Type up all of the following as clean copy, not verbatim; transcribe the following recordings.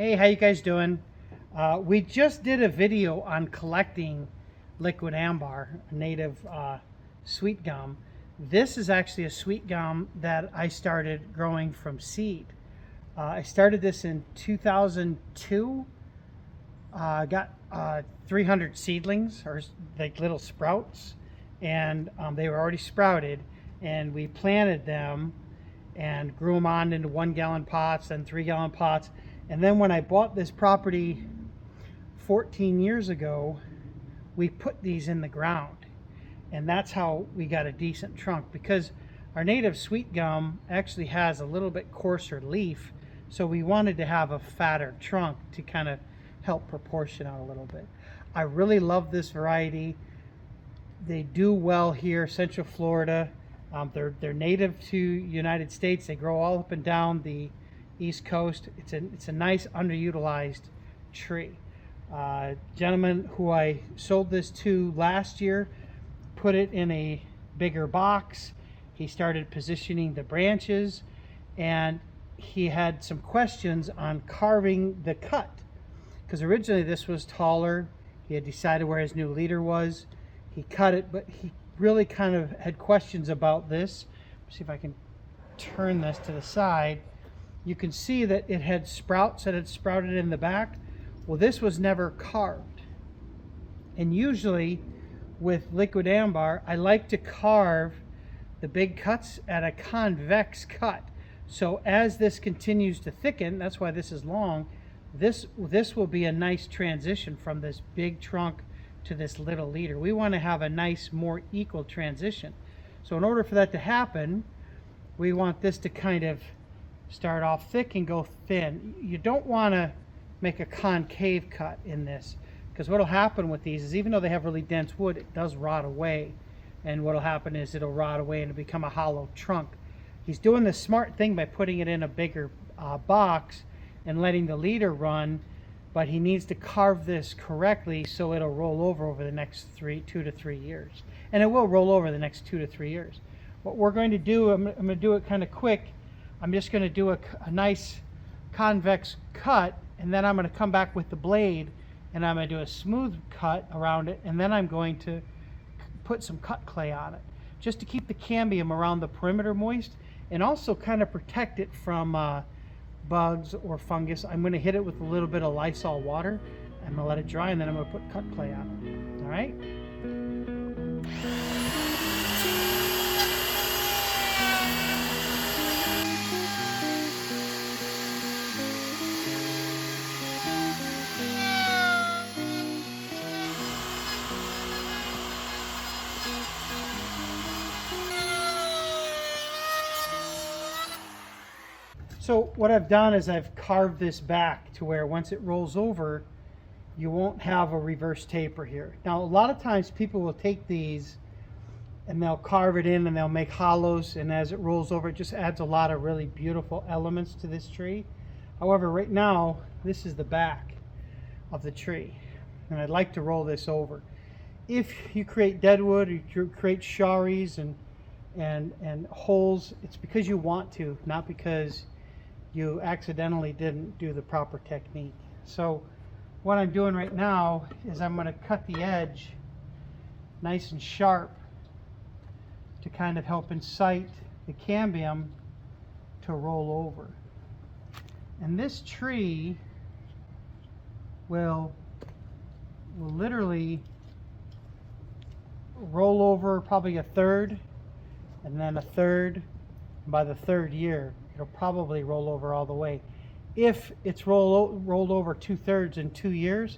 Hey, how you guys doing? We just did a video on collecting Liquidambar, a native sweet gum. This is actually a sweet gum that I started growing from seed. I started this in 2002. Got 300 seedlings, or like little sprouts, and they were already sprouted, and we planted them and grew them on into 1-gallon pots, then 3-gallon pots. And then when I bought this property 14 years ago, we put these in the ground. And that's how we got a decent trunk, because our native sweet gum actually has a little bit coarser leaf. So we wanted to have a fatter trunk to kind of help proportion out a little bit. I really love this variety. They do well here, Central Florida. They're native to United States. They grow all up and down the East Coast. It's a nice underutilized tree. Gentleman who I sold this to last year put it in a bigger box. He started positioning the branches, and he had some questions on carving the cut, because originally this was taller. He had decided where his new leader was. He cut it, but he really kind of had questions about this. Let's see if I can turn this to the side. You can see that it had sprouts that had sprouted in the back. Well, this was never carved. And usually with Liquidambar, I like to carve the big cuts at a convex cut. So as this continues to thicken, that's why this is long, this will be a nice transition from this big trunk to this little leader. We want to have a nice, more equal transition. So in order for that to happen, we want this to kind of start off thick and go thin. You don't want to make a concave cut in this, because what will happen with these is, even though they have really dense wood, it does rot away. And what will happen is it'll rot away and it'll become a hollow trunk. He's doing the smart thing by putting it in a bigger box and letting the leader run, but he needs to carve this correctly so it'll roll over the next 2 to 3 years. And it will roll over the next 2 to 3 years. What we're going to do, I'm going to do it kind of quick. I'm just going to do a nice convex cut, and then I'm going to come back with the blade and I'm going to do a smooth cut around it, and then I'm going to put some cut clay on it, just to keep the cambium around the perimeter moist and also kind of protect it from bugs or fungus. I'm going to hit it with a little bit of Lysol water. I'm going to let it dry, and then I'm going to put cut clay on it. All right? So what I've done is I've carved this back to where once it rolls over, you won't have a reverse taper here. Now, a lot of times people will take these and they'll carve it in and they'll make hollows, and as it rolls over, it just adds a lot of really beautiful elements to this tree. However, right now, this is the back of the tree, and I'd like to roll this over. If you create deadwood, or you create shawries and holes, it's because you want to, not because you accidentally didn't do the proper technique. So what I'm doing right now is I'm going to cut the edge nice and sharp to kind of help incite the cambium to roll over. And this tree will literally roll over probably a third, and then a third, and by the third year it'll probably roll over all the way. If it's rolled over 2/3 in 2 years,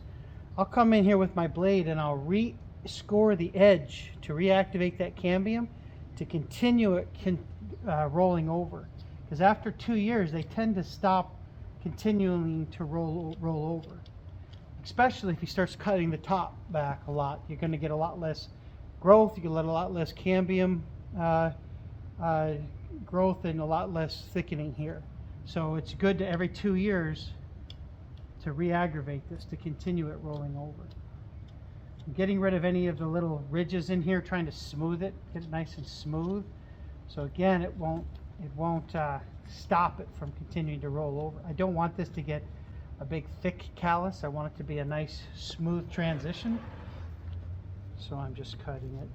I'll come in here with my blade and I'll re-score the edge to reactivate that cambium to continue it rolling over. Because after 2 years, they tend to stop continuing to roll over. Especially if he starts cutting the top back a lot, you're going to get a lot less growth. You get a lot less cambium growth and a lot less thickening here. So it's good to every 2 years to re-aggravate this, to continue it rolling over. I'm getting rid of any of the little ridges in here, trying to smooth it, get it nice and smooth. So again, it won't stop it from continuing to roll over. I don't want this to get a big thick callus. I want it to be a nice smooth transition. So I'm just cutting it.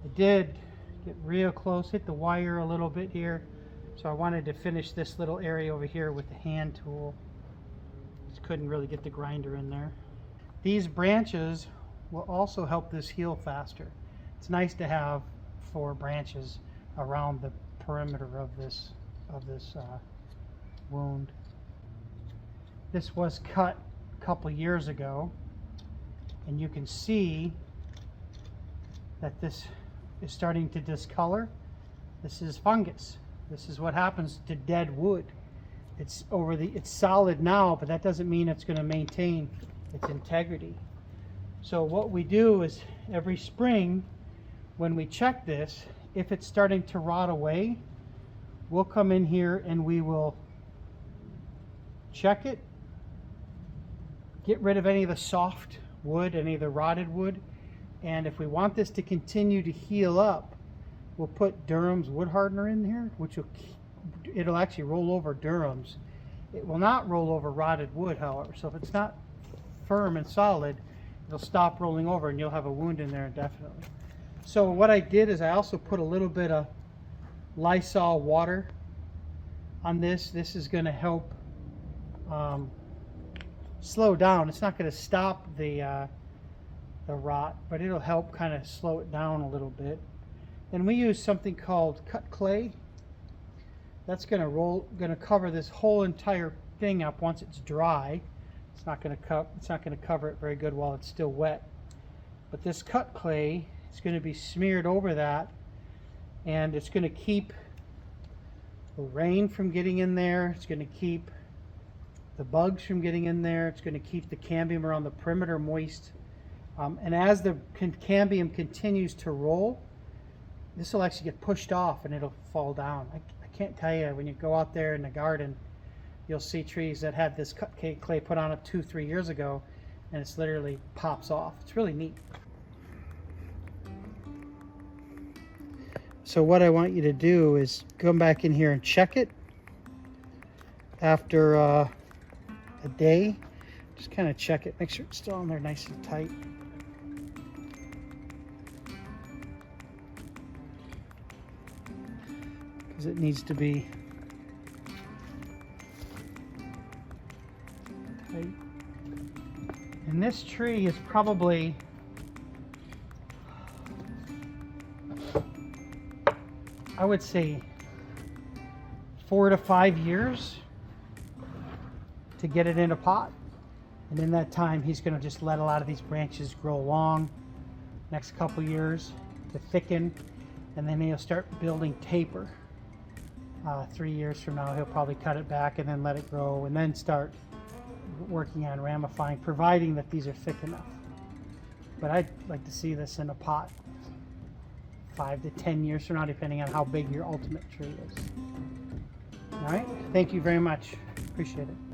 I did get real close, hit the wire a little bit here. So I wanted to finish this little area over here with the hand tool. Just couldn't really get the grinder in there. These branches will also help this heal faster. It's nice to have 4 branches around the perimeter of this wound. This was cut a couple years ago, and you can see that this is starting to discolor. This is fungus. This is what happens to dead wood. It's solid now, but that doesn't mean it's going to maintain its integrity. So what we do is every spring when we check this, if it's starting to rot away, we'll come in here and we will check it, get rid of any of the soft wood, any of the rotted wood, and if we want this to continue to heal up, we'll put Durham's wood hardener in here, which it'll actually roll over Durham's. It will not roll over rotted wood, however. So if it's not firm and solid, it'll stop rolling over and you'll have a wound in there indefinitely. So what I did is I also put a little bit of Lysol water on this. This is going to help slow down. It's not going to stop the rot, but it'll help kind of slow it down a little bit. Then we use something called cut clay. That's going to cover this whole entire thing up once it's dry. It's not going to cover it very good while it's still wet. But this cut clay is going to be smeared over that, and it's going to keep the rain from getting in there. It's going to keep the bugs from getting in there. It's going to keep the cambium around the perimeter moist. And as the cambium continues to roll, this will actually get pushed off and it'll fall down. I can't tell you, when you go out there in the garden, you'll see trees that had this cut clay put on it 2-3 years ago, and it's literally pops off. It's really neat. So what I want you to do is come back in here and check it after a day. Just kind of check it, make sure it's still on there nice and tight. Because it needs to be tight. And this tree is probably I would say 4 to 5 years to get it in a pot. And in that time, he's going to just let a lot of these branches grow long. Next couple years to thicken, and then he'll start building taper. 3 years from now, he'll probably cut it back and then let it grow, and then start working on ramifying, providing that these are thick enough. But I'd like to see this in a pot 5 to 10 years from now, depending on how big your ultimate tree is. All right, thank you very much. Appreciate it.